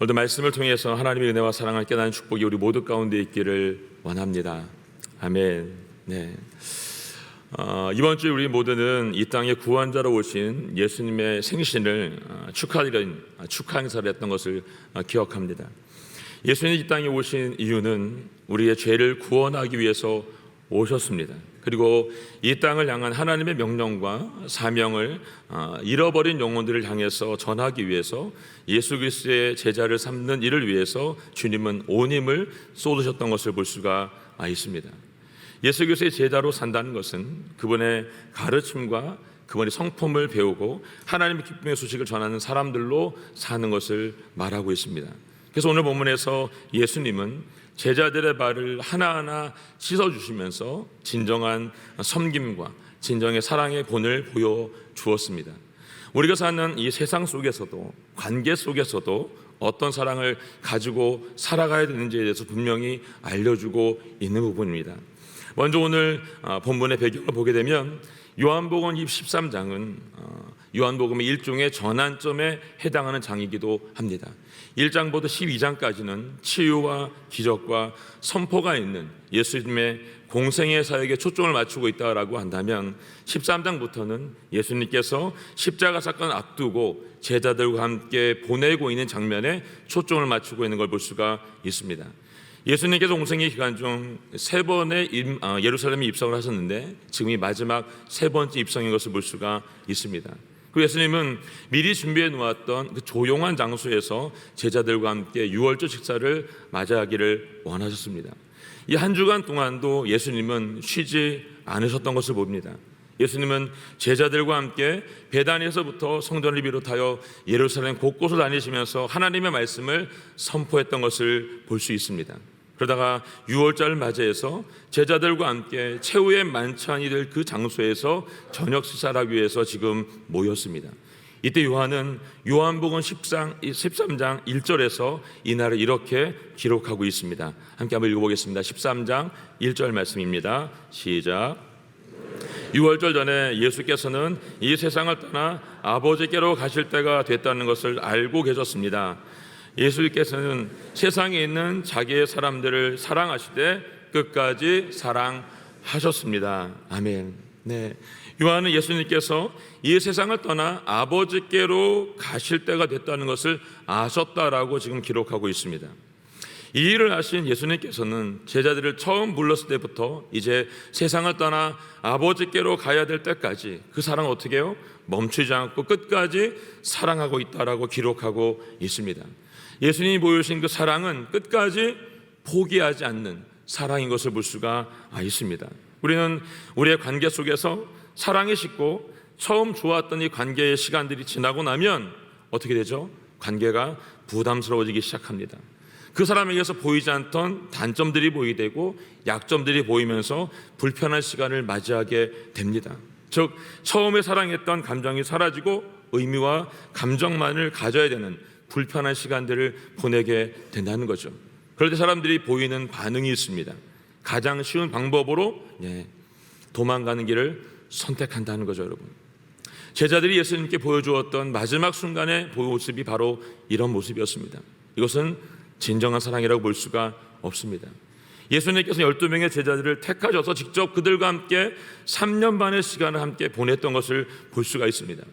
오늘도 말씀을 통해서 하나님의 은혜와 사랑을 깨닫는 축복이 우리 모두 가운데 있기를 원합니다. 아멘. 네. 이번 주에 우리 모두는 이 땅의 구원자로 오신 예수님의 생신을 축하드리는 축하 행사를 했던 것을 기억합니다. 예수님이 이 땅에 오신 이유는 우리의 죄를 구원하기 위해서 오셨습니다. 그리고 이 땅을 향한 하나님의 명령과 사명을 잃어버린 영혼들을 향해서 전하기 위해서 예수 그리스도의 제자를 삼는 일을 위해서 주님은 온 힘을 쏟으셨던 것을 볼 수가 있습니다. 예수 그리스도의 제자로 산다는 것은 그분의 가르침과 그분의 성품을 배우고 하나님의 기쁨의 소식을 전하는 사람들로 사는 것을 말하고 있습니다. 그래서 오늘 본문에서 예수님은 제자들의 발을 하나하나 씻어주시면서 진정한 섬김과 진정의 사랑의 본을 보여주었습니다. 우리가 사는 이 세상 속에서도 관계 속에서도 어떤 사랑을 가지고 살아가야 되는지에 대해서 분명히 알려주고 있는 부분입니다. 먼저 오늘 본문의 배경을 보게 되면 요한복음 13장은 요한복음의 일종의 전환점에 해당하는 장이기도 합니다. 1장부터 12장까지는 치유와 기적과 선포가 있는 예수님의 공생의 사역에 초점을 맞추고 있다고 한다면 13장부터는 예수님께서 십자가 사건을 앞두고 제자들과 함께 보내고 있는 장면에 초점을 맞추고 있는 걸 볼 수가 있습니다. 예수님께서 공생의 기간 중 3번의 예루살렘에 입성을 하셨는데 지금이 마지막 3번째 입성인 것을 볼 수가 있습니다. 그 예수님은 미리 준비해 놓았던 그 조용한 장소에서 제자들과 함께 유월절 식사를 맞이하기를 원하셨습니다. 이 한 주간 동안도 예수님은 쉬지 않으셨던 것을 봅니다. 예수님은 제자들과 함께 베다니에서부터 성전을 비롯하여 예루살렘 곳곳을 다니시면서 하나님의 말씀을 선포했던 것을 볼 수 있습니다. 그러다가 유월절을 맞이해서 제자들과 함께 최후의 만찬이 될 그 장소에서 저녁 식사를 하기 위해서 지금 모였습니다. 이때 요한은 요한복음 13장 1절에서 이날을 이렇게 기록하고 있습니다. 함께 한번 읽어보겠습니다. 13장 1절 말씀입니다. 시작. 유월절 전에 예수께서는 이 세상을 떠나 아버지께로 가실 때가 됐다는 것을 알고 계셨습니다. 예수께서는 세상에 있는 자기의 사람들을 사랑하시되 끝까지 사랑하셨습니다. 아멘. 네. 요한은 예수님께서 이 세상을 떠나 아버지께로 가실 때가 됐다는 것을 아셨다라고 지금 기록하고 있습니다. 이 일을 하신 예수님께서는 제자들을 처음 불렀을 때부터 이제 세상을 떠나 아버지께로 가야 될 때까지 그 사랑을 어떻게 해요? 멈추지 않고 끝까지 사랑하고 있다라고 기록하고 있습니다. 예수님이 보여주신 그 사랑은 끝까지 포기하지 않는 사랑인 것을 볼 수가 있습니다. 우리는 우리의 관계 속에서 사랑이 식고 처음 좋았던 이 관계의 시간들이 지나고 나면 어떻게 되죠? 관계가 부담스러워지기 시작합니다. 그 사람에게서 보이지 않던 단점들이 보이게 되고 약점들이 보이면서 불편한 시간을 맞이하게 됩니다. 즉 처음에 사랑했던 감정이 사라지고 의미와 감정만을 가져야 되는 불편한 시간들을 보내게 된다는 거죠. 그럴 때 사람들이 보이는 반응이 있습니다. 가장 쉬운 방법으로 도망가는 길을 선택한다는 거죠, 여러분. 제자들이 예수님께 보여주었던 마지막 순간의 모습이 바로 이런 모습이었습니다. 이것은 진정한 사랑이라고 볼 수가 없습니다. 예수님께서 12명의 제자들을 택하셔서 직접 그들과 함께 3년 반의 시간을 함께 보냈던 것을 볼 수가 있습니다.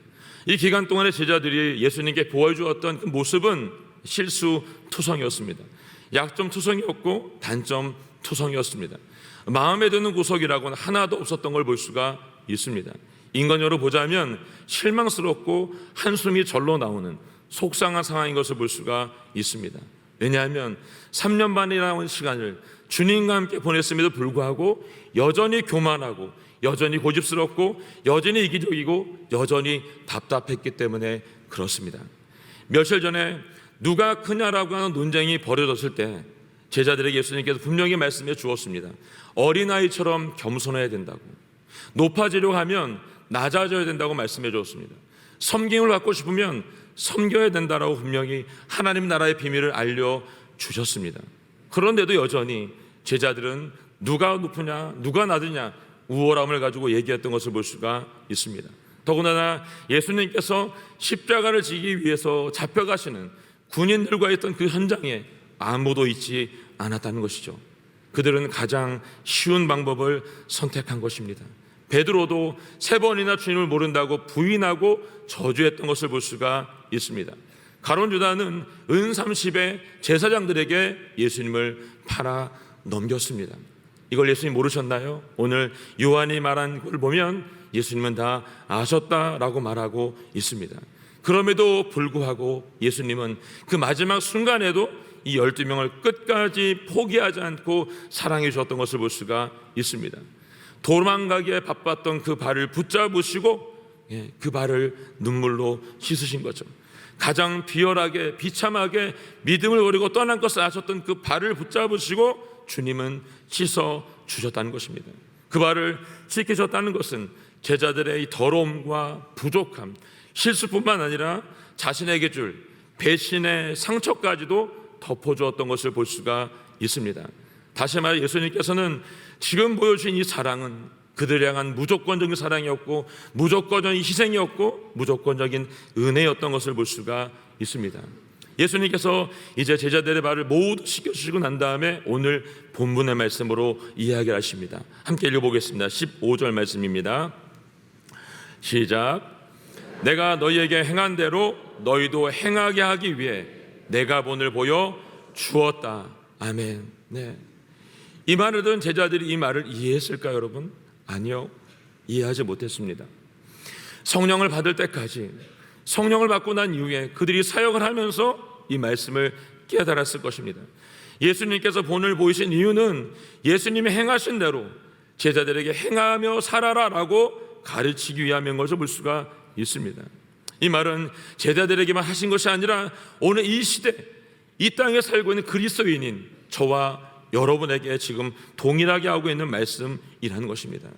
이 기간 동안에 제자들이 예수님께 보여주었던 그 모습은 실수투성이었습니다. 약점투성이었고 단점투성이었습니다. 마음에 드는 구석이라고는 하나도 없었던 걸 볼 수가 있습니다. 인간적으로 보자면 실망스럽고 한숨이 절로 나오는 속상한 상황인 것을 볼 수가 있습니다. 왜냐하면 3년 반이라는 시간을 주님과 함께 보냈음에도 불구하고 여전히 교만하고 여전히 고집스럽고 여전히 이기적이고 여전히 답답했기 때문에 그렇습니다. 며칠 전에 누가 크냐라고 하는 논쟁이 벌어졌을 때 제자들에게 예수님께서 분명히 말씀해 주었습니다. 어린아이처럼 겸손해야 된다고, 높아지려고 하면 낮아져야 된다고 말씀해 주었습니다. 섬김을 받고 싶으면 섬겨야 된다라고 분명히 하나님 나라의 비밀을 알려주셨습니다. 그런데도 여전히 제자들은 누가 높으냐 누가 낮으냐 우월함을 가지고 얘기했던 것을 볼 수가 있습니다. 더군다나 예수님께서 십자가를 지기 위해서 잡혀가시는 군인들과 있던 그 현장에 아무도 있지 않았다는 것이죠. 그들은 가장 쉬운 방법을 선택한 것입니다. 베드로도 3번이나 주님을 모른다고 부인하고 저주했던 것을 볼 수가 있습니다. 가룟 유다는 은 30에 제사장들에게 예수님을 팔아 넘겼습니다. 이걸 예수님 모르셨나요? 오늘 요한이 말한 걸 보면 예수님은 다 아셨다라고 말하고 있습니다. 그럼에도 불구하고 예수님은 그 마지막 순간에도 이 12명을 끝까지 포기하지 않고 사랑해 주셨던 것을 볼 수가 있습니다. 도망가기에 바빴던 그 발을 붙잡으시고 그 발을 눈물로 씻으신 거죠. 가장 비열하게 비참하게 믿음을 버리고 떠난 것을 아셨던 그 발을 붙잡으시고 주님은 씻어 주셨다는 것입니다. 그 발을 지키셨다는 것은 제자들의 이 더러움과 부족함, 실수뿐만 아니라 자신에게 줄 배신의 상처까지도 덮어주었던 것을 볼 수가 있습니다. 다시 말해 예수님께서는 지금 보여주신 이 사랑은 그들을 향한 무조건적인 사랑이었고 무조건적인 희생이었고 무조건적인 은혜였던 것을 볼 수가 있습니다. 예수님께서 이제 제자들의 발을 모두 씻겨주시고 난 다음에 오늘 본문의 말씀으로 이야기를 하십니다. 함께 읽어보겠습니다. 15절 말씀입니다. 시작. 내가 너희에게 행한 대로 너희도 행하게 하기 위해 내가 본을 보여 주었다. 아멘. 네. 이 말을 들은 제자들이 이 말을 이해했을까요, 여러분? 아니요, 이해하지 못했습니다. 성령을 받을 때까지, 성령을 받고 난 이후에 그들이 사역을 하면서 이 말씀을 깨달았을 것입니다. 예수님께서 본을 보이신 이유는 예수님이 행하신 대로 제자들에게 행하며 살아라라고 가르치기 위함인 것을 볼 수가 있습니다. 이 말은 제자들에게만 하신 것이 아니라 오늘 이 시대, 이 땅에 살고 있는 그리스도인인 저와 여러분에게 지금 동일하게 하고 있는 말씀이라는 것입니다.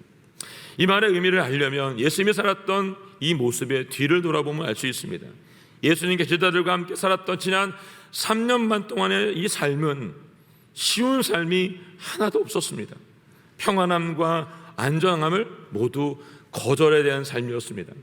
이 말의 의미를 알려면 예수님이 살았던 이 모습의 뒤를 돌아보면 알 수 있습니다. 예수님께 제자들과 함께 살았던 지난 3년 반 동안의 이 삶은 쉬운 삶이 하나도 없었습니다. 평안함과 안정함을 모두 거절해야 되는 삶이었습니다.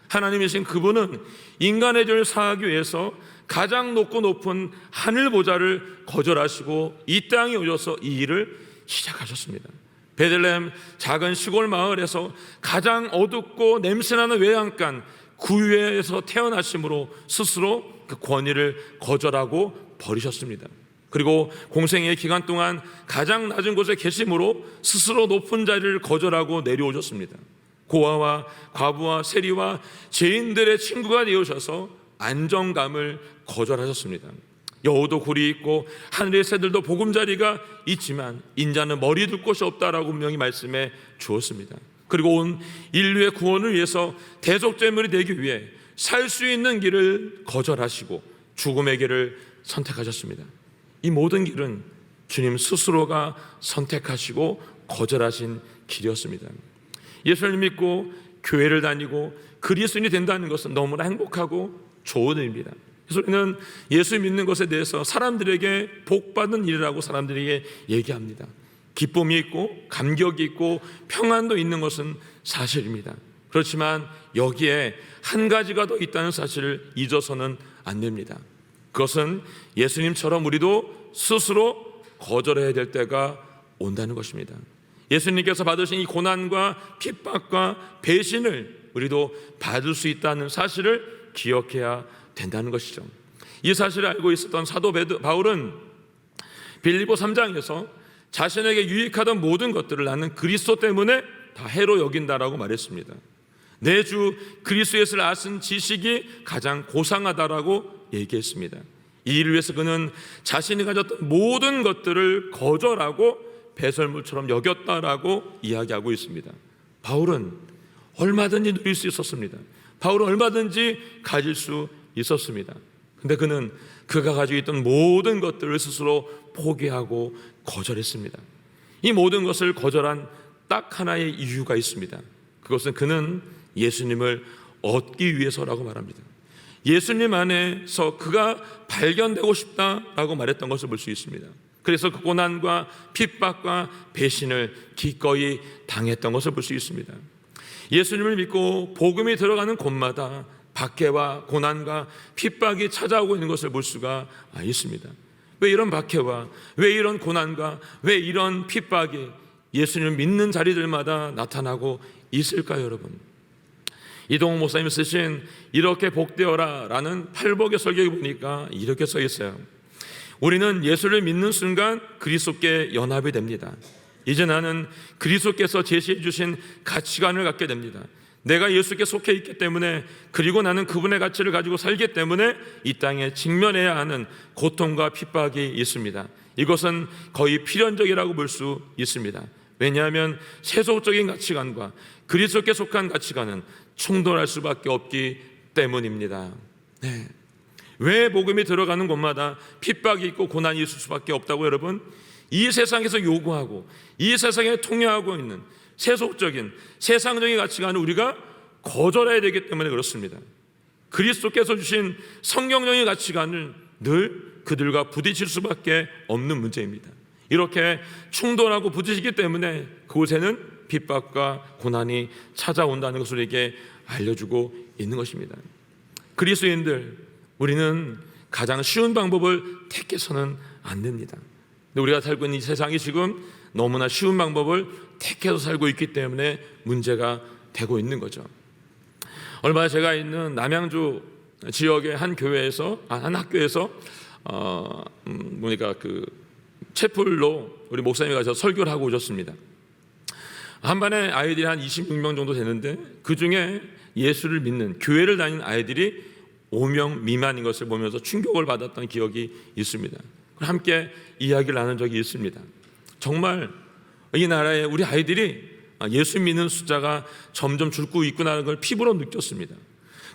하나님이신 그분은 인간의 죄를 사하기 위해서 가장 높은 하늘 보좌를 거절하시고 이 땅에 오셔서 이 일을 시작하셨습니다. 베들레헴 작은 시골 마을에서 가장 어둡고 냄새나는 외양간 구유에서 태어나심으로 스스로 그 권위를 거절하고 버리셨습니다. 그리고 공생의 기간 동안 가장 낮은 곳에 계심으로 스스로 높은 자리를 거절하고 내려오셨습니다. 고아와 과부와 세리와 죄인들의 친구가 되어셔서 안정감을 거절하셨습니다. 여우도 굴이 있고 하늘의 새들도 보금자리가 있지만 인자는 머리 둘 곳이 없다라고 분명히 말씀해 주었습니다. 그리고 온 인류의 구원을 위해서 대속제물이 되기 위해 살 수 있는 길을 거절하시고 죽음의 길을 선택하셨습니다. 이 모든 길은 주님 스스로가 선택하시고 거절하신 길이었습니다. 예수를 믿고 교회를 다니고 그리스도인이 된다는 것은 너무나 행복하고 좋은 일입니다. 그래서 우리는 예수 믿는 것에 대해서 사람들에게 복받은 일이라고 사람들에게 얘기합니다. 기쁨이 있고 감격이 있고 평안도 있는 것은 사실입니다. 그렇지만 여기에 한 가지가 더 있다는 사실을 잊어서는 안 됩니다. 그것은 예수님처럼 우리도 스스로 거절해야 될 때가 온다는 것입니다. 예수님께서 받으신 이 고난과 핍박과 배신을 우리도 받을 수 있다는 사실을 기억해야 된다는 것이죠. 이 사실을 알고 있었던 사도 바울은 빌립보 3장에서 자신에게 유익하던 모든 것들을 나는 그리스도 때문에 다 해로 여긴다라고 말했습니다. 내 주 그리스도 예수를 아신 지식이 가장 고상하다라고 얘기했습니다. 이 일을 위해서 그는 자신이 가졌던 모든 것들을 거절하고 배설물처럼 여겼다라고 이야기하고 있습니다. 바울은 얼마든지 누릴 수 있었습니다. 바울은 얼마든지 가질 수 있었습니다. 근데 그는 그가 가지고 있던 모든 것들을 스스로 포기하고 거절했습니다. 이 모든 것을 거절한 딱 하나의 이유가 있습니다. 그것은 그는 예수님을 얻기 위해서라고 말합니다. 예수님 안에서 그가 발견되고 싶다라고 말했던 것을 볼 수 있습니다. 그래서 그 고난과 핍박과 배신을 기꺼이 당했던 것을 볼 수 있습니다. 예수님을 믿고 복음이 들어가는 곳마다 박해와 고난과 핍박이 찾아오고 있는 것을 볼 수가 있습니다. 왜 이런 박해와 왜 이런 고난과 왜 이런 핍박이 예수님을 믿는 자리들마다 나타나고 있을까요, 여러분? 이동욱 목사님이 쓰신 이렇게 복되어라 라는 팔복의 설교에 보니까 이렇게 써 있어요. 우리는 예수를 믿는 순간 그리스도께 연합이 됩니다. 이제 나는 그리스도께서 제시해 주신 가치관을 갖게 됩니다. 내가 예수께 속해 있기 때문에, 그리고 나는 그분의 가치를 가지고 살기 때문에 이 땅에 직면해야 하는 고통과 핍박이 있습니다. 이것은 거의 필연적이라고 볼 수 있습니다. 왜냐하면 세속적인 가치관과 그리스도께 속한 가치관은 충돌할 수밖에 없기 때문입니다. 네. 왜 복음이 들어가는 곳마다 핍박이 있고 고난이 있을 수밖에 없다고, 여러분? 이 세상에서 요구하고 이 세상에 통용하고 있는 세속적인 세상적인 가치관을 우리가 거절해야 되기 때문에 그렇습니다. 그리스도께서 주신 성경적인 가치관을 늘 그들과 부딪힐 수밖에 없는 문제입니다. 이렇게 충돌하고 부딪히기 때문에 그곳에는 핍박과 고난이 찾아온다는 것을 우리에게 알려주고 있는 것입니다. 그리스도인들, 우리는 가장 쉬운 방법을 택해서는 안 됩니다. 근데 우리가 살고 있는 이 세상이 지금 너무나 쉬운 방법을 택해서 살고 있기 때문에 문제가 되고 있는 거죠. 얼마 전에 제가 있는 남양주 지역의 한 교회에서, 한 학교에서 보니까 그 채플로 우리 목사님이 가서 설교를 하고 오셨습니다. 한 반에 아이들이 한 26명 정도 되는데, 그 중에 예수를 믿는 교회를 다니는 아이들이 5명 미만인 것을 보면서 충격을 받았던 기억이 있습니다. 함께 이야기를 나눈 적이 있습니다. 정말 이 나라에 우리 아이들이 예수 믿는 숫자가 점점 줄고 있구나라는 걸 피부로 느꼈습니다.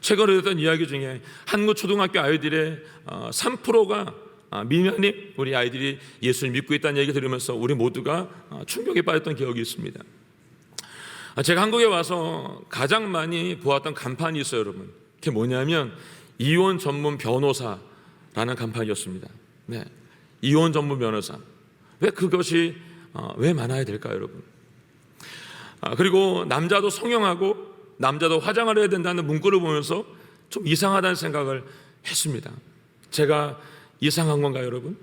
최근에 했던 이야기 중에 한국 초등학교 아이들의 3%가 미만이 우리 아이들이 예수를 믿고 있다는 얘기 들으면서 우리 모두가 충격에 빠졌던 기억이 있습니다. 제가 한국에 와서 가장 많이 보았던 간판이 있어요, 여러분. 그게 뭐냐면 이혼 전문 변호사라는 간판이었습니다. 네, 이혼 전문 변호사. 왜 그것이 왜 많아야 될까요, 여러분? 그리고 남자도 성형하고 남자도 화장을 해야 된다는 문구를 보면서 좀 이상하다는 생각을 했습니다. 제가 이상한 건가요, 여러분?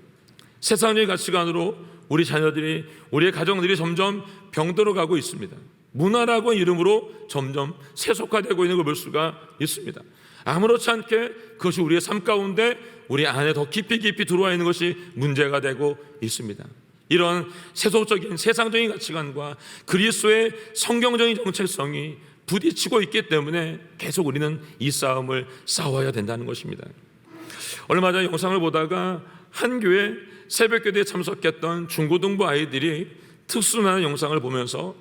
세상의 가치관으로 우리 자녀들이, 우리의 가정들이 점점 병들어 가고 있습니다. 문화라고 이름으로 점점 세속화되고 있는 걸 볼 수가 있습니다. 아무렇지 않게 그것이 우리의 삶 가운데 우리 안에 더 깊이 들어와 있는 것이 문제가 되고 있습니다. 이런 세속적인 세상적인 가치관과 그리스도의 성경적인 정체성이 부딪히고 있기 때문에 계속 우리는 이 싸움을 싸워야 된다는 것입니다. 얼마 전 영상을 보다가 한 교회 새벽기도에 참석했던 중고등부 아이들이 특수한 영상을 보면서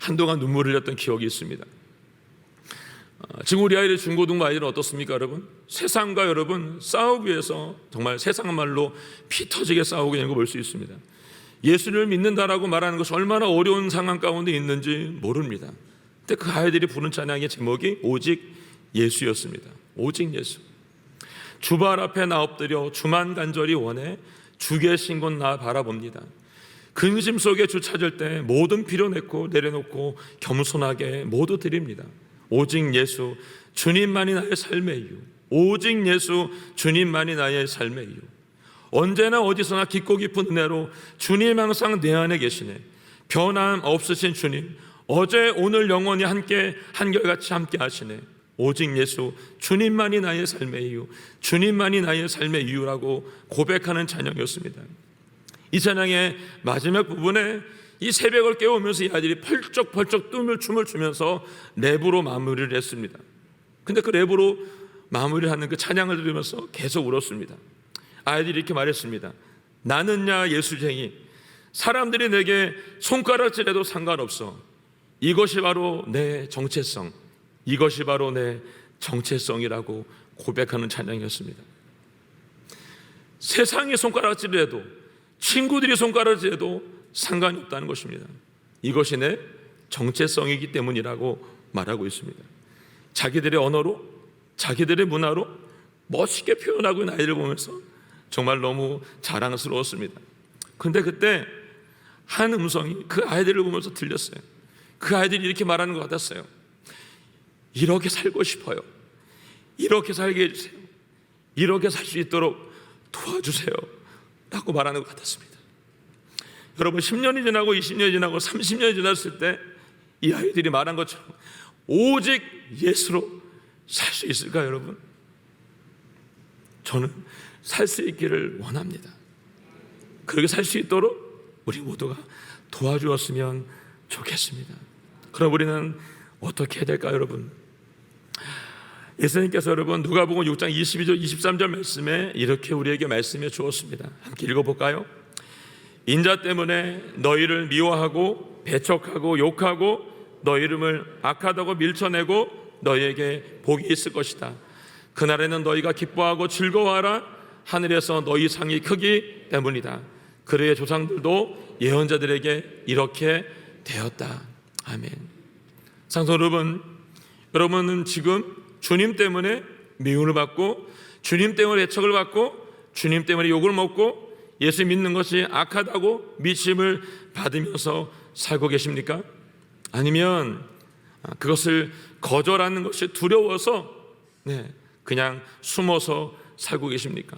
한동안 눈물을 흘렸던 기억이 있습니다. 지금 우리 아이들, 중고등부 아이들은 어떻습니까, 여러분? 세상과 여러분 싸우기 위해서 정말 세상 말로 피 터지게 싸우고 있는 걸 볼 수 있습니다. 예수를 믿는다라고 말하는 것이 얼마나 어려운 상황 가운데 있는지 모릅니다. 근데 그 아이들이 부른 찬양의 제목이 오직 예수였습니다. 오직 예수. 주발 앞에 나 엎드려 주만 간절히 원해 주 계신 곳 나 바라봅니다. 근심 속에 주 찾을 때 모든 필요 내려놓고 겸손하게 모두 드립니다. 오직 예수 주님만이 나의 삶의 이유. 오직 예수 주님만이 나의 삶의 이유. 언제나 어디서나 깊고 깊은 은혜로 주님 항상 내 안에 계시네. 변함 없으신 주님, 어제 오늘 영원히 함께 한결같이 함께 하시네. 오직 예수 주님만이 나의 삶의 이유, 주님만이 나의 삶의 이유라고 고백하는 찬양이었습니다. 이 찬양의 마지막 부분에 이 새벽을 깨우면서 이 아이들이 펄쩍펄쩍 춤을 추면서 랩으로 마무리를 했습니다. 근데 그 랩으로 마무리하는 그 찬양을 들으면서 계속 울었습니다. 아이들이 이렇게 말했습니다. 나는야 예수쟁이, 사람들이 내게 손가락질해도 상관없어. 이것이 바로 내 정체성, 이것이 바로 내 정체성이라고 고백하는 찬양이었습니다. 세상이 손가락질해도, 친구들이 손가락질해도 상관이 없다는 것입니다. 이것이 내 정체성이기 때문이라고 말하고 있습니다. 자기들의 언어로, 자기들의 문화로 멋있게 표현하고 있는 아이들을 보면서 정말 너무 자랑스러웠습니다. 그런데 그때 한 음성이 그 아이들을 보면서 들렸어요. 그 아이들이 이렇게 말하는 것 같았어요. 이렇게 살고 싶어요. 이렇게 살게 해주세요. 이렇게 살 수 있도록 도와주세요 라고 말하는 것 같았습니다. 여러분, 10년이 지나고 20년이 지나고 30년이 지났을 때 이 아이들이 말한 것처럼 오직 예수로 살 수 있을까요, 여러분? 저는 살 수 있기를 원합니다. 그렇게 살 수 있도록 우리 모두가 도와주었으면 좋겠습니다. 그럼 우리는 어떻게 해야 될까요, 여러분? 예수님께서 여러분 누가복음 6장 22절 23절 말씀에 이렇게 우리에게 말씀해 주었습니다. 함께 읽어볼까요? 인자 때문에 너희를 미워하고 배척하고 욕하고 너 이름을 악하다고 밀쳐내고 너희에게 복이 있을 것이다. 그날에는 너희가 기뻐하고 즐거워하라. 하늘에서 너희 상이 크기 때문이다. 그의 조상들도 예언자들에게 이렇게 되었다. 아멘. 상성 여러분, 여러분은 지금 주님 때문에 미움을 받고 주님 때문에 배척을 받고 주님 때문에 욕을 먹고 예수 믿는 것이 악하다고 미침을 받으면서 살고 계십니까? 아니면 그것을 거절하는 것이 두려워서 그냥 숨어서 살고 계십니까?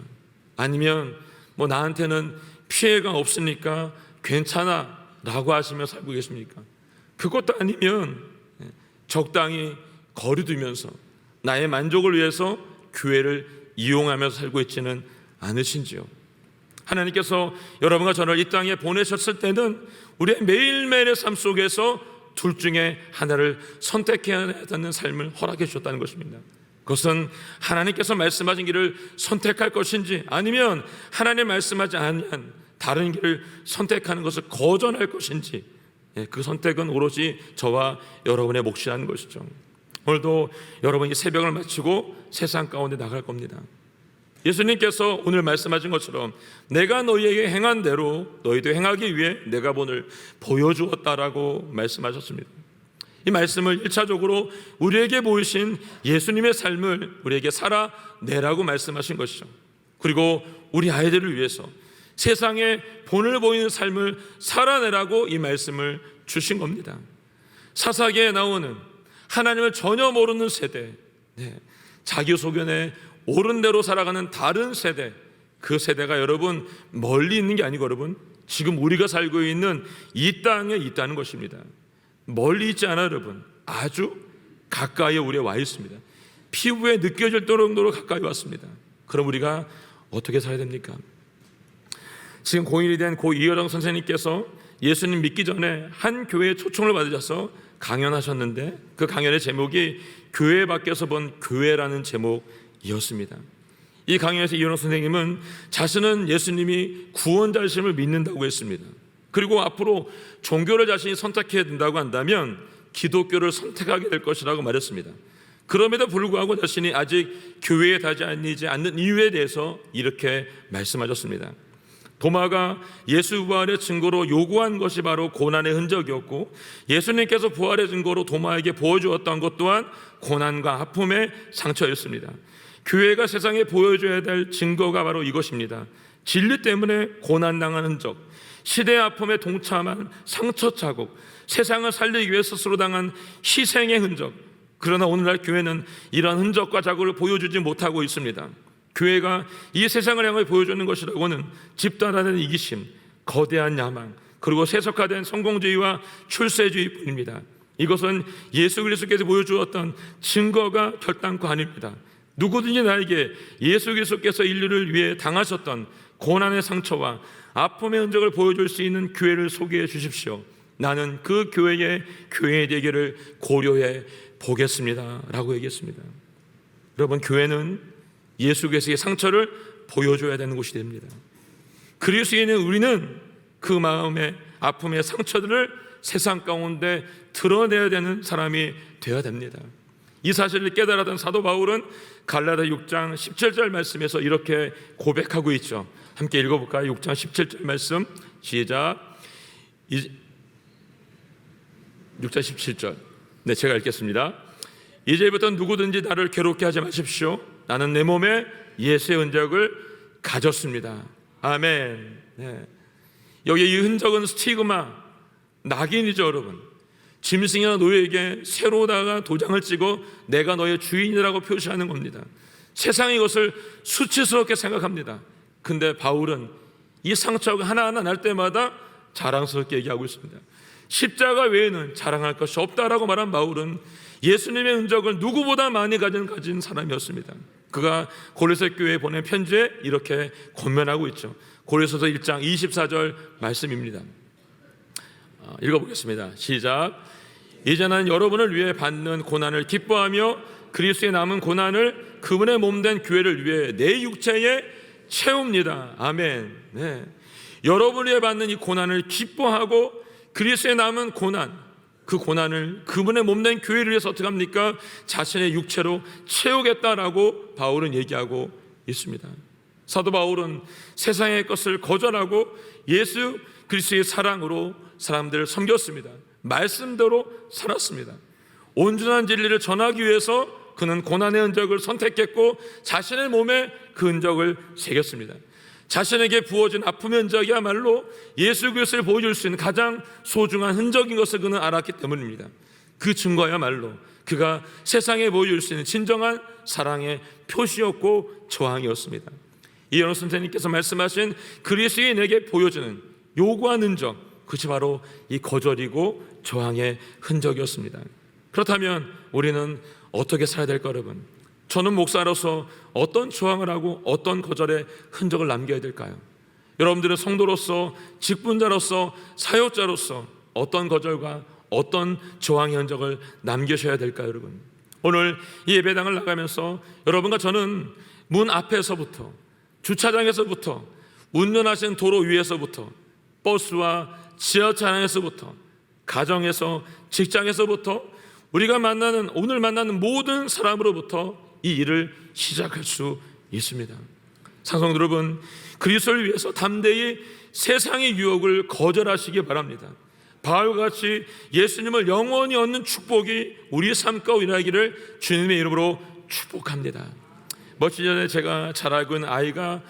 아니면 뭐 나한테는 피해가 없으니까 괜찮아 라고 하시며 살고 계십니까? 그것도 아니면 적당히 거리두면서 나의 만족을 위해서 교회를 이용하면서 살고 있지는 않으신지요? 하나님께서 여러분과 저를 이 땅에 보내셨을 때는 우리의 매일매일의 삶 속에서 둘 중에 하나를 선택해야 하는 삶을 허락해 주셨다는 것입니다. 그것은 하나님께서 말씀하신 길을 선택할 것인지 아니면 하나님 말씀하지 않은 다른 길을 선택하는 것을 거절할 것인지, 그 선택은 오로지 저와 여러분의 몫이라는 것이죠. 오늘도 여러분이 새벽을 마치고 세상 가운데 나갈 겁니다. 예수님께서 오늘 말씀하신 것처럼 내가 너희에게 행한 대로 너희도 행하기 위해 내가 본을 보여주었다라고 말씀하셨습니다. 이 말씀을 1차적으로 우리에게 보이신 예수님의 삶을 우리에게 살아내라고 말씀하신 것이죠. 그리고 우리 아이들을 위해서 세상에 본을 보이는 삶을 살아내라고 이 말씀을 주신 겁니다. 사사기에 나오는 하나님을 전혀 모르는 세대, 자기 소견에 옳은 대로 살아가는 다른 세대, 그 세대가 여러분 멀리 있는 게 아니고 여러분 지금 우리가 살고 있는 이 땅에 있다는 것입니다. 멀리 있지 않아 여러분, 아주 가까이에 우리가 와 있습니다. 피부에 느껴질 정도로 가까이 왔습니다. 그럼 우리가 어떻게 살아야 됩니까? 지금 고인이 된 고 이효정 선생님께서 예수님 믿기 전에 한 교회에 초청을 받으셔서 강연하셨는데 그 강연의 제목이 교회 밖에서 본 교회라는 제목이었습니다. 이 강연에서 이효정 선생님은 자신은 예수님이 구원자심을 믿는다고 했습니다. 그리고 앞으로 종교를 자신이 선택해야 된다고 한다면 기독교를 선택하게 될 것이라고 말했습니다. 그럼에도 불구하고 자신이 아직 교회에 다니지 않는 이유에 대해서 이렇게 말씀하셨습니다. 도마가 예수 부활의 증거로 요구한 것이 바로 고난의 흔적이었고 예수님께서 부활의 증거로 도마에게 보여주었던 것 또한 고난과 아픔의 상처였습니다. 교회가 세상에 보여줘야 될 증거가 바로 이것입니다. 진리 때문에 고난당한 흔적, 시대의 아픔에 동참한 상처 자국, 세상을 살리기 위해 스스로 당한 희생의 흔적. 그러나 오늘날 교회는 이런 흔적과 자국을 보여주지 못하고 있습니다. 교회가 이 세상을 향해 보여주는 것이라고는 집단화된 이기심, 거대한 야망, 그리고 세속화된 성공주의와 출세주의뿐입니다. 이것은 예수 그리스도께서 보여주었던 증거가 결단코 아닙니다. 누구든지 나에게 예수 그리스도께서 인류를 위해 당하셨던 고난의 상처와 아픔의 흔적을 보여줄 수 있는 교회를 소개해 주십시오. 나는 그 교회의 교회의 되기를 고려해 보겠습니다 라고 얘기했습니다. 여러분, 교회는 예수 그리스도의 상처를 보여줘야 되는 곳이 됩니다. 그리스도인은 우리는 그 마음의 아픔의 상처들을 세상 가운데 드러내야 되는 사람이 되어야 됩니다. 이 사실을 깨달았던 사도 바울은 갈라디아 6장 17절 말씀에서 이렇게 고백하고 있죠. 함께 읽어볼까요? 6장 17절 말씀 시작. 6장 17절 제가 읽겠습니다. 이제부터 누구든지 나를 괴롭게 하지 마십시오. 나는 내 몸에 예수의 흔적을 가졌습니다. 아멘. 여기 이 흔적은 스티그마, 낙인이죠 여러분. 짐승이나 노예에게 새로다가 도장을 찍어 내가 너의 주인이라고 표시하는 겁니다. 세상이 이것을 수치스럽게 생각합니다. 근데 바울은 이 상처가 하나하나 날 때마다 자랑스럽게 얘기하고 있습니다. 십자가 외에는 자랑할 것이 없다라고 말한 바울은 예수님의 흔적을 누구보다 많이 가진 사람이었습니다. 그가 고린도 교회에 보낸 편지에 이렇게 권면하고 있죠. 고린도서 1장 24절 말씀입니다. 읽어보겠습니다. 시작. 이제는 여러분을 위해 받는 고난을 기뻐하며 그리스도의 남은 고난을 그분의 몸된 교회를 위해 내 육체에 채웁니다. 아멘. 네. 여러분을 위해 받는 이 고난을 기뻐하고 그리스도의 남은 고난, 그 고난을 그분의 몸된 교회를 위해서 어떻게 합니까? 자신의 육체로 채우겠다라고 바울은 얘기하고 있습니다. 사도 바울은 세상의 것을 거절하고 예수 그리스도의 사랑으로 사람들을 섬겼습니다. 말씀대로 살았습니다. 온전한 진리를 전하기 위해서 그는 고난의 흔적을 선택했고 자신의 몸에 그 흔적을 새겼습니다. 자신에게 부어진 아픔의 흔적이야말로 예수 그리스도를 보여줄 수 있는 가장 소중한 흔적인 것을 그는 알았기 때문입니다. 그 증거야말로 그가 세상에 보여줄 수 있는 진정한 사랑의 표시였고 저항이었습니다. 이현호 선생님께서 말씀하신 그리스도인이 내게 보여주는 요구한 흔적, 그것이 바로 이 거절이고 저항의 흔적이었습니다. 그렇다면 우리는 어떻게 살아야 될까 여러분? 저는 목사로서 어떤 저항을 하고 어떤 거절의 흔적을 남겨야 될까요? 여러분들은 성도로서, 직분자로서, 사역자로서 어떤 거절과 어떤 저항의 흔적을 남기셔야 될까요 여러분? 오늘 이 예배당을 나가면서 여러분과 저는 문 앞에서부터, 주차장에서부터, 운전하시는 도로 위에서부터, 버스와 지하철 안에서부터, 가정에서, 직장에서부터, 우리가 오늘 만나는 모든 사람으로부터 이 일을 시작할 수 있습니다. 상성들 여러분, 그리스도를 위해서 담대히 세상의 유혹을 거절하시기 바랍니다. 바울과 같이 예수님을 영원히 얻는 축복이 우리 삶 가운데 일어나기를 주님의 이름으로 축복합니다. 며칠 전에 제가 잘 알고 있는 아이가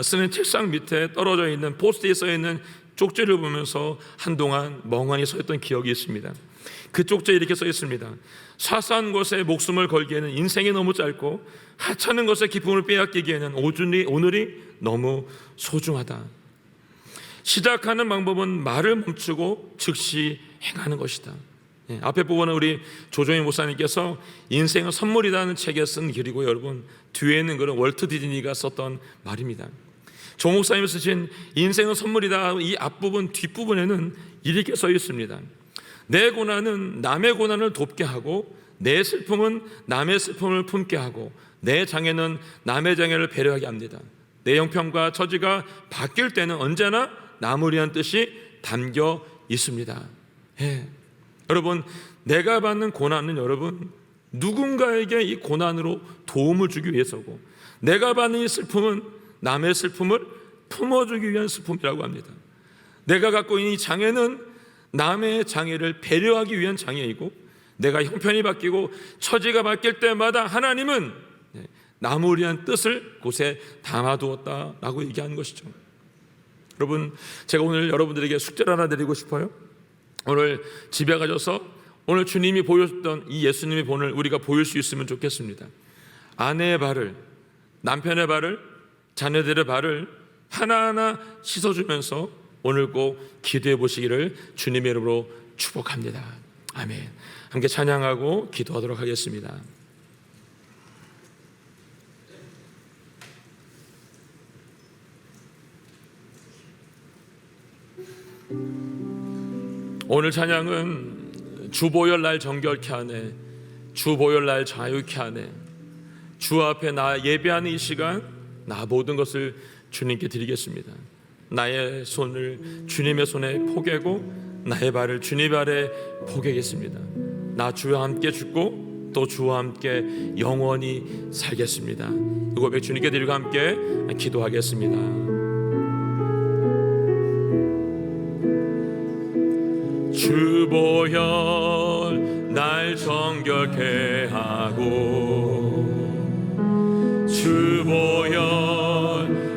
쓰는 책상 밑에 떨어져 있는 포스트에 써 있는 쪽지를 보면서 한동안 멍하니 서 있던 기억이 있습니다. 그 쪽지에 이렇게 써 있습니다. 사소한 것에 목숨을 걸기에는 인생이 너무 짧고 하찮은 것에 기쁨을 빼앗기기에는 오늘이 너무 소중하다. 시작하는 방법은 말을 멈추고 즉시 행하는 것이다. 앞에 부분은 우리 조정희 목사님께서 인생은 선물이라는 책에 쓴 글이고 여러분 뒤에 있는 글은 월트 디즈니가 썼던 말입니다. 조 목사님이 쓰신 인생은 선물이다 이 앞부분 뒷부분에는 이렇게 써 있습니다. 내 고난은 남의 고난을 돕게 하고 내 슬픔은 남의 슬픔을 품게 하고 내 장애는 남의 장애를 배려하게 합니다. 내 형편과 처지가 바뀔 때는 언제나 남을 위한 뜻이 담겨 있습니다. 여러분 내가 받는 고난은 여러분 누군가에게 이 고난으로 도움을 주기 위해서고 내가 받는 이 슬픔은 남의 슬픔을 품어주기 위한 슬픔이라고 합니다. 내가 갖고 있는 이 장애는 남의 장애를 배려하기 위한 장애이고 내가 형편이 바뀌고 처지가 바뀔 때마다 하나님은 남을 위한 뜻을 곳에 담아두었다라고 얘기하는 것이죠. 여러분 제가 오늘 여러분들에게 숙제를 하나 드리고 싶어요. 오늘 집에 가셔서 오늘 주님이 보여줬던 이 예수님의 본을 우리가 보일 수 있으면 좋겠습니다. 아내의 발을, 남편의 발을, 자녀들의 발을 하나하나 씻어주면서 오늘 꼭 기도해 보시기를 주님의 이름으로 축복합니다. 아멘. 함께 찬양하고 기도하도록 하겠습니다. 오늘 찬양은 주보혈날 정결케 하네, 주보혈날 자유케 하네, 주 앞에 나 예배하는 이 시간 나 모든 것을 주님께 드리겠습니다. 나의 손을 주님의 손에 포개고 나의 발을 주님의 발에 포개겠습니다. 나 주와 함께 죽고 또 주와 함께 영원히 살겠습니다. 이 고백 주님께 드리고 함께 기도하겠습니다. 주보혈 날 정결케 하고 주보혈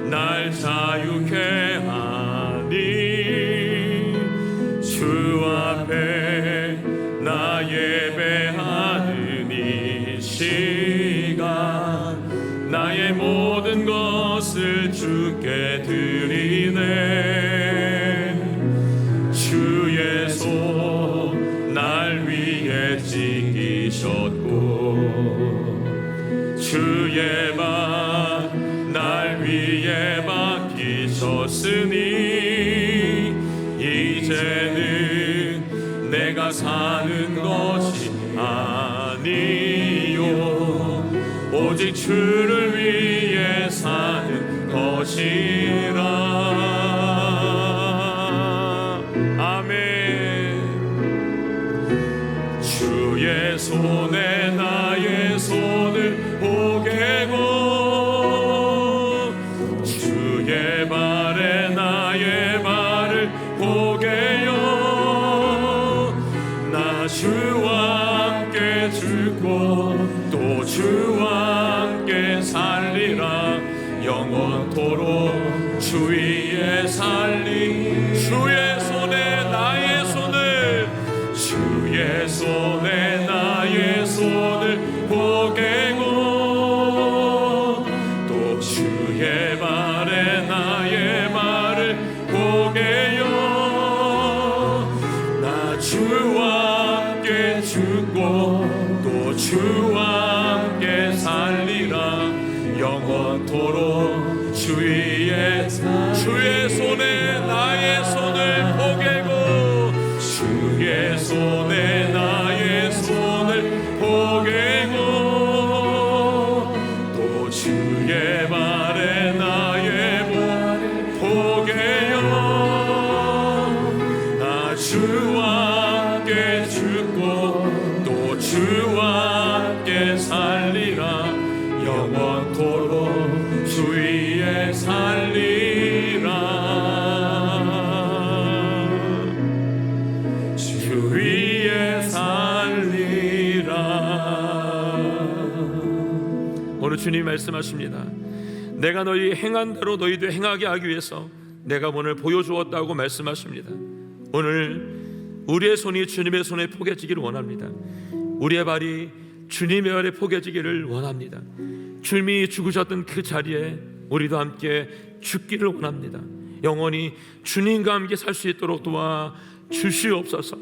날 자유케 하니 주 앞에 나 드리네. 주의 손 날 위에 지키셨고 주의 발 날 위에 박히셨으니 이제는 내가 사는 것이 아니요 오직 주를 위해 사는 것이라. 아멘. 주의 손에 나의 손을 보게고 주의 발에 나의 발을 보게요. 나 주와 함께 죽고 또 주와 함께 살리라. 영원토록 주 위에 살리. 주의 손에 나의 손을 주의 손에 나의 손을 보게고 또 주의 발에 나의 발을 보게요. 나 주와 함께 죽고 또 주와 함께 살리라. 영원토록 주 위에 주의 손에 나의 손을 보게고 주의 손에 나의 손을 보게고 또 주의 발에 나의 발을 보게요. 나 주와 함께 죽고 또 주와 함께 살리라. 영원토록 주 위에 살리라. 주 위에 살리라. 오늘 주님 말씀하십니다. 내가 너희 행한 대로 너희도 행하게 하기 위해서 내가 오늘 보여주었다고 말씀하십니다. 오늘 우리의 손이 주님의 손에 포개지기를 원합니다. 우리의 발이 주님의 발에 포개지기를 원합니다. 주님이 죽으셨던 그 자리에 우리도 함께 죽기를 원합니다. 영원히 주님과 함께 살 수 있도록 도와 주시옵소서.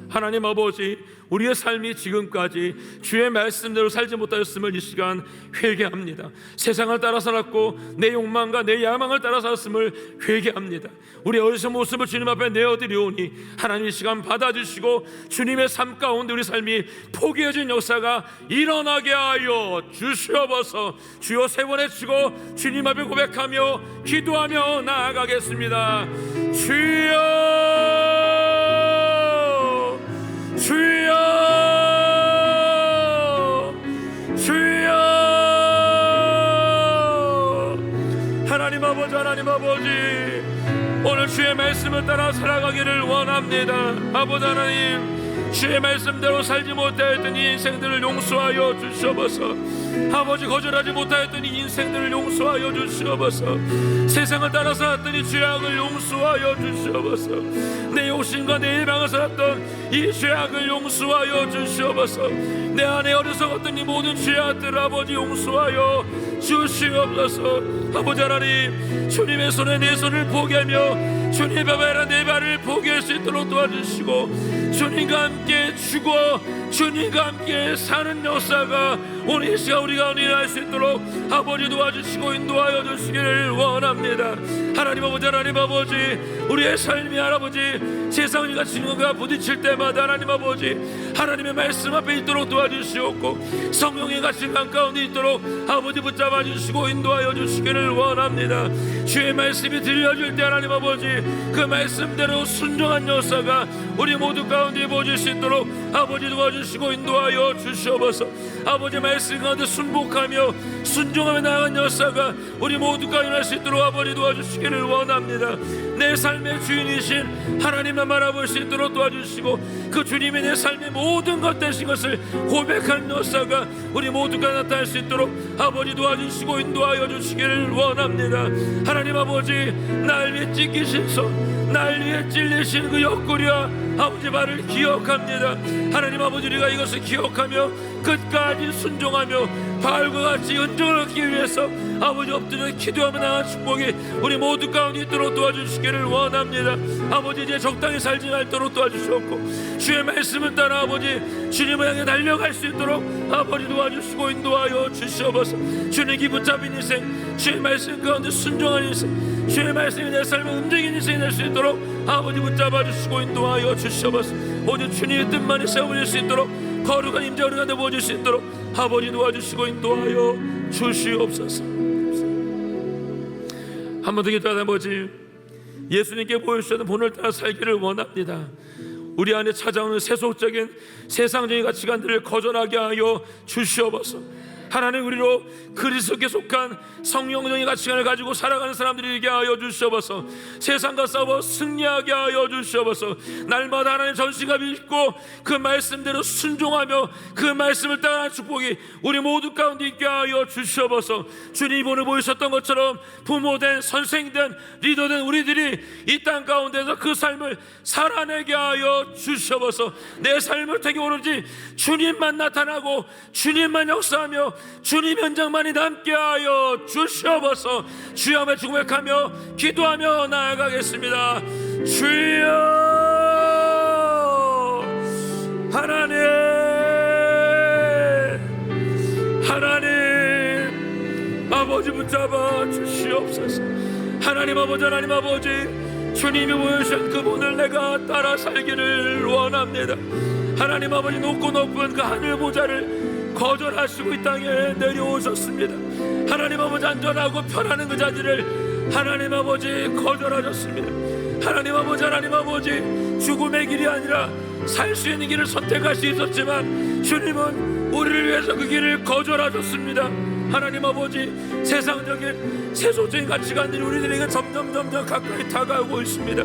하나님 아버지, 우리의 삶이 지금까지 주의 말씀대로 살지 못하였음을 이 시간 회개합니다. 세상을 따라 살았고 내 욕망과 내 야망을 따라 살았음을 회개합니다. 우리 어리석은 모습을 주님 앞에 내어드리오니 하나님 이 시간 받아주시고 주님의 삶 가운데 우리 삶이 포기해진 역사가 일어나게 하여 주시옵소서. 주여 세 번 외치고 주님 앞에 고백하며 기도하며 나아가겠습니다. 주여 주여 주여. 하나님 아버지, 하나님 아버지, 오늘 주의 말씀을 따라 살아가기를 원합니다. 아버지 하나님, 주의 말씀대로 살지 못하였던 이 인생들을 용서하여 주시옵소서. 아버지, 거절하지 못하였던 이 인생들을 용서하여 주시옵소서. 세상을 따라 살았던 이 죄악을 용서하여 주시옵소서. 내 욕심과 내 일방을 살았던 이 죄악을 용서하여 주시옵소서. 내 안에 어리석었던 이 모든 죄악들을 아버지 용서하여 주시옵소서. 아버지 하나님, 주님의 손에 내 손을 포기하며 주님의 발에 내 발을 포기할 수 있도록 도와주시고 주님과 함께 죽어 주님과 함께 사는 역사가 오늘 이 시간 우리 가운데 일어날 수 있도록 아버지 도와주시고 인도하여 주시기를 원합니다. 하나님 아버지, 하나님 아버지, 우리의 삶이 할아버지 세상과 지금과 부딪힐 때마다 하나님 아버지 하나님의 말씀 앞에 있도록 도와주시옵고 성령의 가신 강 가운데 있도록 아버지 붙잡아 주시고 인도하여 주시기를 원합니다. 주의 말씀이 들려줄 때 하나님 아버지 그 말씀대로 순종한 역사가 우리 모두 가운데 보여줄 수 있도록 아버지 도와주시고 인도하여 주시옵소서. 아버지 말씀 가운데 순복하며 순종하며 나아간 역사가 우리 모두가 일어날 수 있도록 아버지 도와주시기를 원합니다. 내 삶의 주인이신 하나님만 바라볼 수 있도록 도와주시고 그 주님이 내 삶의 모든 것 되신 것을 고백하는 역사가 우리 모두가 나타날 수 있도록 아버지 도와주시고 인도하여 주시기를 원합니다. 하나님 아버지, 날 위해 찢기신 손, 날 위해 찔리신 그 옆구리와 아버지 말을 기억합니다. 하나님 아버지, 우리가 이것을 기억하며 끝까지 순종하며 바알과 같이 은총을 얻기 위해서 아버지 엎드려 기도하며 나간 축복이 우리 모두 가운데 있도록 도와주시기를 원합니다. 아버지 이제 적당히 살지 말도록 도와주시옵고 주의 말씀을 따라 아버지 주님을 향해 달려갈 수 있도록 아버지 도와주시고 인도하여 주시옵소서. 주님 붙잡힌 인생, 주의 말씀 가운데 순종한 인생, 주의 말씀이 내 삶을 움직이는 인생이 될 수 있도록 아버지 붙잡아 주시고 인도하여 주시옵소서. 오직 주님의 뜻만이 세워질 수 있도록 거룩한 임재 우리 가운데 부어질 수 있도록 아버지 도와주시고 인도하여 주시옵소서. 한 번 더 기도하다 아버지 예수님께 보여주셨던 본을 따라 살기를 원합니다. 우리 안에 찾아오는 세속적인 세상적인 가치관들을 거절하게 하여 주시옵소서. 하나님 우리로 그리스도께 속한 성령적인 가치관을 가지고 살아가는 사람들이 되게 하여 주시옵소서. 세상과 싸워 승리하게 하여 주시옵소서. 날마다 하나님 전시가 있고 그 말씀대로 순종하며 그 말씀을 따르는 축복이 우리 모두 가운데 있게 하여 주시옵소서. 주님 오늘 보이셨던 것처럼 부모된 선생된 리더된 우리들이 이 땅 가운데서 그 삶을 살아내게 하여 주시옵소서. 내 삶을 되게 오로지 주님만 나타나고 주님만 역사하며 주님 현장만이 남게 하여 주시옵소서. 주여 하며 고백하며 기도하며 나아가겠습니다. 주여 하나님 아버지 붙잡아 주시옵소서. 하나님 아버지 주님이 보여주신 그분을 내가 따라 살기를 원합니다. 하나님 아버지 높고 높은 그 하늘 보좌를 거절하시고 이 땅에 내려오셨습니다. 하나님 아버지 안전하고 편안한 그 자리를 하나님 아버지 거절하셨습니다. 하나님 아버지 죽음의 길이 아니라 살 수 있는 길을 선택할 수 있었지만 주님은 우리를 위해서 그 길을 거절하셨습니다. 하나님 아버지 세상적인 세속적인 가치관들이 우리들에게 점점 가까이 다가오고 있습니다.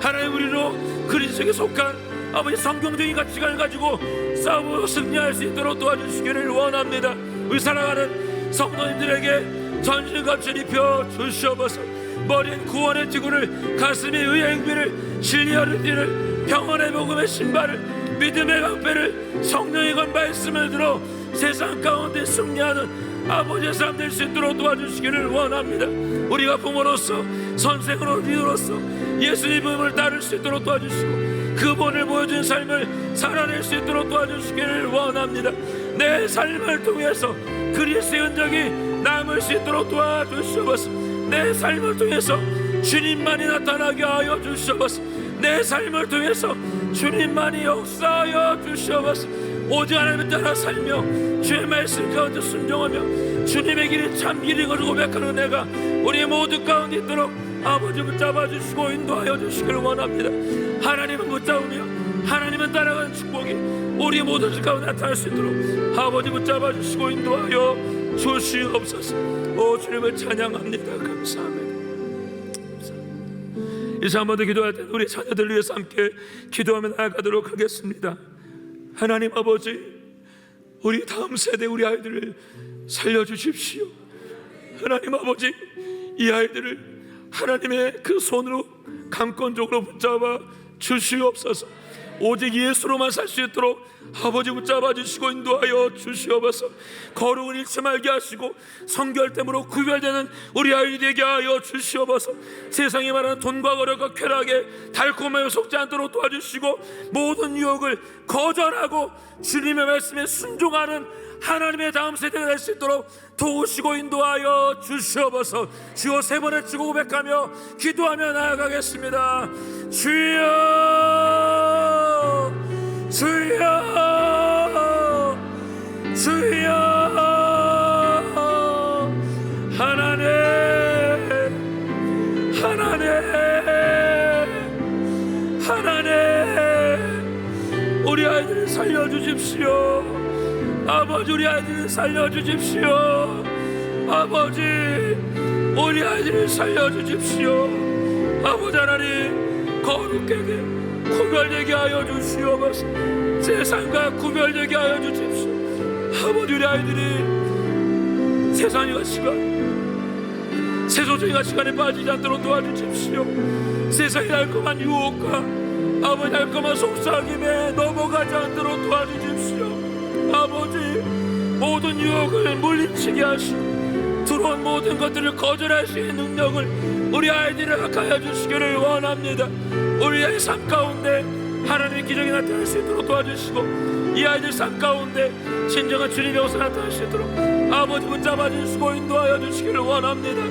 하나님 우리로 그리스도에 속한 아버지 성경적인 가치관을 가지고 싸우고 승리할 수 있도록 도와주시기를 원합니다. 우리 사랑하는 성도님들에게 전신갑주를 입혀 주시옵소서. 머리엔 구원의 지구를, 가슴에 의의 행비를, 진리의 띠를, 평안의 복음의 신발을, 믿음의 강패를, 성령의 건 말씀을 들어 세상 가운데 승리하는 아버지의 삶 될 수 있도록 도와주시기를 원합니다. 우리가 부모로서 선생으로 리더로서 예수님의 부름을 따를 수 있도록 도와주시고 그분을 보여준 삶을 살아낼 수 있도록 도와주시기를 원합니다. 내 삶을 통해서 그리스도의 흔적이 남을 수 있도록 도와주시옵소서. 내 삶을 통해서 주님만이 나타나게 하여 주시옵소서. 내 삶을 통해서 주님만이 역사하여 주시옵소서. 오직 하나님을 따라 살며 주의 말씀 가운데 순종하며 주님의 길이 참 길인 것을 고백하는 내가 우리 모두 가운데 있도록 아버지 붙잡아 주시고 인도하여 주시기를 원합니다. 하나님은 붙잡으며 하나님은 따라가는 축복이 우리 모두 가운데 나타날 수 있도록 아버지 붙잡아 주시고 인도하여 주시옵소서. 오 주님을 찬양합니다. 감사합니다. 이제 한 번 더 기도할 때 우리 자녀들 위해서 함께 기도하며 나아가도록 하겠습니다. 하나님 아버지 우리 다음 세대 우리 아이들을 살려주십시오. 하나님 아버지 이 아이들을 하나님의 그 손으로 강권적으로 붙잡아 주시옵소서. 오직 예수로만 살 수 있도록 아버지 붙잡아 주시고 인도하여 주시옵소서. 거룩을 잃지 말게 하시고 성결됨으로 구별되는 우리 아이들이 되게 하여 주시옵소서. 세상이 말하는 돈과 거력과 쾌락에 달콤하여 속지 않도록 도와주시고 모든 유혹을 거절하고 주님의 말씀에 순종하는 하나님의 다음 세대가 될 수 있도록 도우시고 인도하여 주시옵소서. 주여 세 번 외치고 고백하며 기도하며 나아가겠습니다. 주여 주여 주여 하나님 우리 아이들을 살려주십시오. 아버지 우리 아이들을 살려주십시오. 아버지 우리 아이들을 살려주십시오. 아버지 하나님 거룩하게 구별되게 하여 주시옵소서. 세상과 구별되게 하여 주십시오. 아버지 우리 아이들이 세상의 가치관 세속적인 가치관에 빠지지 않도록 도와주십시오. 세상의 달콤한 유혹과 아버지 달콤한 속삭임에 넘어가지 않도록 도와주십시오. 아버지 모든 유혹을 물리치게 하시고 들어온 모든 것들을 거절할 수 있는 능력을 우리 아이들을 허락하여 주시기를 원합니다. 우리의 삶 가운데 하나님의 기적이 나타날 수 있도록 도와주시고 이 아이들 삶 가운데 진정한 주님의 옷을 나타날 수 있도록 아버지 붙잡아 주시고 인도하여 주시기를 원합니다.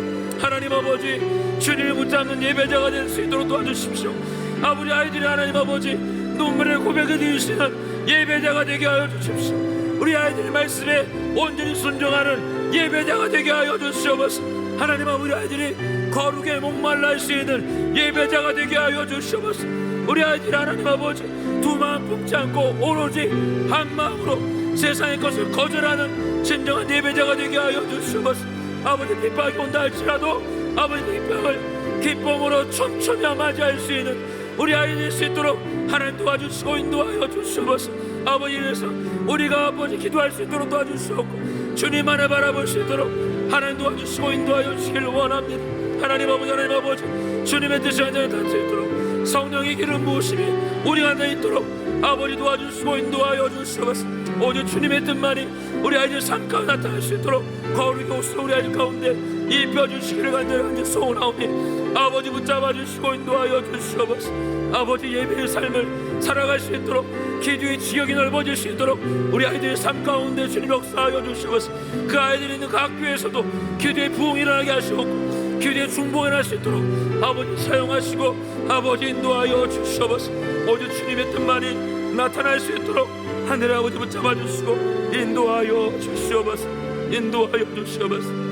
하나님 아버지, 주님을 붙잡는 예배자가 될 수 있도록 도와주십시오. 아버지, 아이들이 하나님 아버지 눈물의 고백을 드리시는 예배자가 되게 하여 주십시오. 우리 아이들의 말씀에 온전히 순종하는 예배자가 되게 하여 주시옵소서. 하나님 아버지, 우리 아이들이 거룩에 목말라 할 수 있는 예배자가 되게 하여 주시옵소서. 우리 아이들이 하나님 아버지 두 마음 품지 않고 오로지 한 마음으로 세상의 것을 거절하는 진정한 예배자가 되게 하여 주시옵소서. 아버지, 핍박이 온다 할지라도 아버지 핍박을 기쁨으로 춤추며 맞이할 수 있는 우리 아이 될 수 있도록 하나님 도와주시고 인도하여 주시옵소서. 아버지, 이래서 우리가 아버지 기도할 수 있도록 도와주시옵고 주님만을 바라볼 수 있도록 하나님 도와주시고 인도하여 주시기를 원합니다. 하나님 아버지 주님의 뜻이 완전히 닿을 수 있도록 성령의 기름 부으심이 우리 안에 있도록 아버지 도와주시고 인도하여 주시옵소서. 오직 주님의 뜻만이 우리 아이들 삶 가운데 나타날 수 있도록 거룩의 옷을 우리 아이들 가운데 입혀주시기를 간절히 소원하오니 아버지 붙잡아 주시고 인도하여 주시옵소서. 아버지, 예배의 삶을 살아갈 수 있도록 기도의 지역이 넓어질 수 있도록 우리 아이들의 삶 가운데 주님 역사하여 주시옵소서. 그 아이들이 있는 각 교회에서도 기도의 부흥이 일어나게 하시옵고 기도의 중보가 일어날 수 있도록 아버지 사용하시고 아버지 인도하여 주시옵소서. 오직 주님의 뜻만이 나타날 수 있도록 하늘 아버지 붙잡아 주시고 인도하여 주시옵소서. 인도하여 주시옵소서.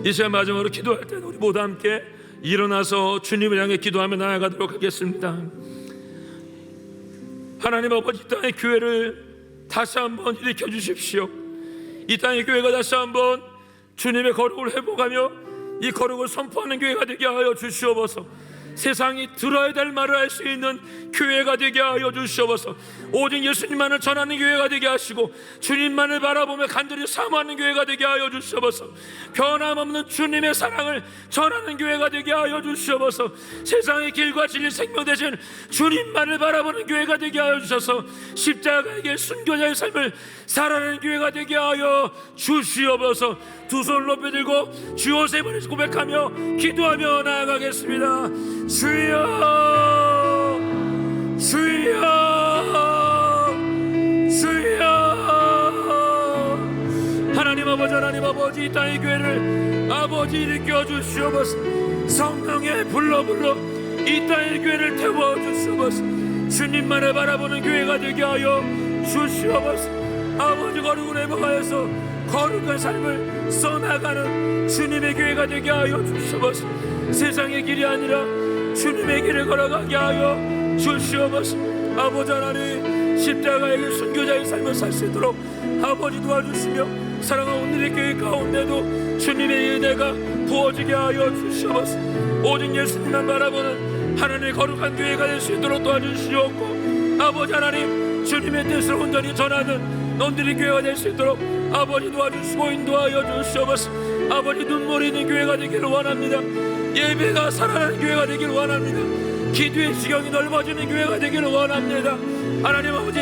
이 시간 마지막으로 기도할 때는 우리 모두 함께 일어나서 주님을 향해 기도하며 나아가도록 하겠습니다. 하나님 아버지, 이 땅의 교회를 다시 한번 일으켜 주십시오. 이 땅의 교회가 다시 한번 주님의 거룩을 회복하며 이 거룩을 선포하는 교회가 되게 하여 주시옵소서. 세상이 들어야 될 말을 할 수 있는 교회가 되게 하여 주시옵소서. 오직 예수님만을 전하는 교회가 되게 하시고 주님만을 바라보며 간절히 사모하는 교회가 되게 하여 주시옵소서. 변함없는 주님의 사랑을 전하는 교회가 되게 하여 주시옵소서. 세상의 길과 진리 생명 되신 주님만을 바라보는 교회가 되게 하여 주셔서 십자가에게 순교자의 삶을 살아내는 교회가 되게 하여 주시옵소서. 두 손을 높이 들고 주여 세 번을 고백하며 기도하며 나아가겠습니다. 주여, 주여, 주여. 하나님 아버지, 이 땅의 교회를 아버지 일으켜 주시옵소서. 성령의 불러 이 땅의 교회를 태워 주시옵소서. 주님만을 바라보는 교회가 되게 하여 주시옵소서. 아버지, 거룩을 회복하여서 거룩한 삶을 써나가는 주님의 교회가 되게 하여 주시옵소서. 세상의 길이 아니라 주님의 길을 걸어가게 하여 주시옵소서. 아버지 하나님, 십자가의 순교자의 삶을 살 수 있도록 아버지 도와주시며 사랑하는 오늘의 교회 가운데도 주님의 은혜가 부어지게 하여 주시옵소서. 오직 예수님만 바라보는 하나님의 거룩한 교회가 될 수 있도록 도와주시옵고 아버지 하나님, 주님의 뜻을 온전히 전하는 너희들의 교회가 될 수 있도록 아버지 도와주시고 인도하여 주시옵소서. 아버지, 눈물이 있는 교회가 되기를 원합니다. 예배가 살아나는 교회가 되기를 원합니다. 기도의 지경이 넓어지는 교회가 되기를 원합니다. 하나님 아버지,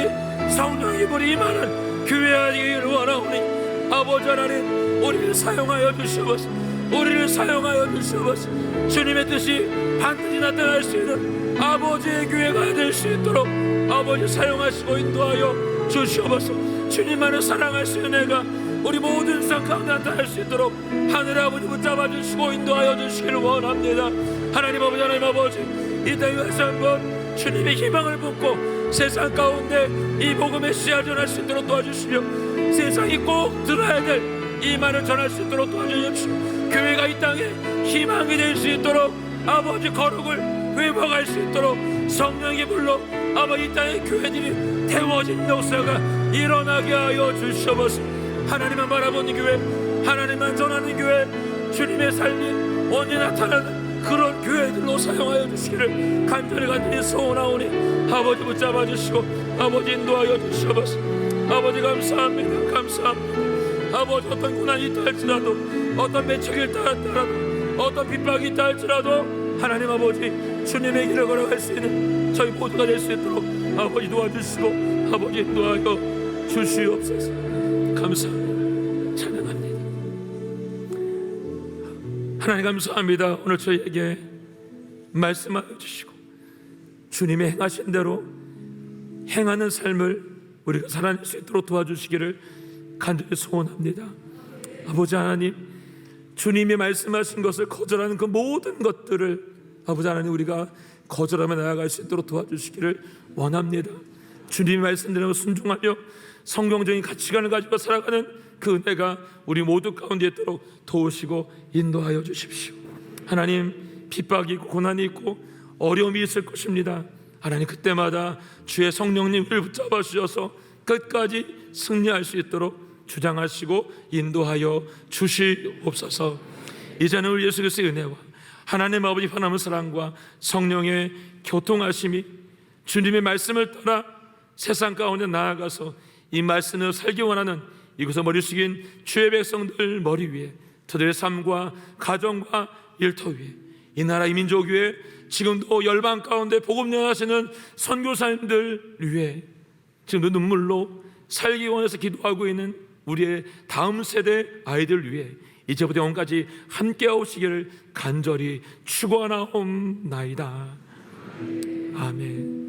성령의 불이 임하는 교회가 되기를 원하오니 아버지 하나님, 우리를 사용하여 주시옵소서. 우리를 사용하여 주시옵소서. 주님의 뜻이 반드시 나타날 수 있는 아버지의 교회가 될 수 있도록 아버지 사용하시고 인도하여 주시옵소서. 주님만을 사랑할 수 있는 애가 우리 모든 상 가운데 나타날 수 있도록 하늘 아버지 붙잡아 주시고 인도하여 주시기를 원합니다. 하나님 아버지, 이 땅에 다시 한번 주님의 희망을 품고 세상 가운데 이 복음의 씨앗을 전할 수 있도록 도와주시며 세상이 꼭 들어야 될 이 말을 전할 수 있도록 도와주십시오. 교회가 이 땅에 희망이 될 수 있도록 아버지 거룩을 회복할 수 있도록 성령의 불로 아버지 이 땅의 교회들이 태워진 역사가 일어나게 하여 주시옵소서. 하나님만 바라보는 교회, 하나님만 전하는 교회, 주님의 삶이 언제 나타나는 그런 교회들로 사용하여 주시기를 간절히 소원하오니 아버지 붙잡아 주시고 아버지 인도하여 주시옵소서. 아버지 감사합니다. 아버지, 어떤 고난이 있다 할지라도 어떤 매척이 있다 할지라도 어떤 핍박이 있다 할지라도 하나님 아버지, 주님의 길을 걸어갈 수 있는 저희 모두가 될 수 있도록 아버지 도와주시고 아버지 인도하여 주시옵소서. 감사합니다. 찬양합니다. 하나님 감사합니다. 오늘 저희에게 말씀하여 주시고 주님의 행하신 대로 행하는 삶을 우리가 살아낼 수 있도록 도와주시기를 간절히 소원합니다. 아버지 하나님, 주님이 말씀하신 것을 거절하는 그 모든 것들을 아버지 하나님 우리가 거절하며 나아갈 수 있도록 도와주시기를 원합니다. 주님이 말씀대로 순종하며 성경적인 가치관을 가지고 살아가는 그 은혜가 우리 모두 가운데 있도록 도우시고 인도하여 주십시오. 하나님, 핍박이 있고 고난이 있고 어려움이 있을 것입니다. 하나님, 그때마다 주의 성령님을 붙잡아 주셔서 끝까지 승리할 수 있도록 주장하시고 인도하여 주시옵소서. 이제는 우리 예수 그리스도의 은혜와 하나님 아버지 하나님의 사랑과 성령의 교통하심이 주님의 말씀을 따라 세상 가운데 나아가서 이 말씀을 살기 원하는 이곳에 머리 숙인 주의 백성들 머리 위에, 저들의 삶과 가정과 일터 위에, 이 나라 이 민족 위에, 지금도 열방 가운데 복음 전하시는 선교사님들 위에, 지금도 눈물로 살기 원해서 기도하고 있는 우리의 다음 세대 아이들 위해 이제부터 영원까지 함께 오시기를 간절히 축원하옵나이다. 아멘.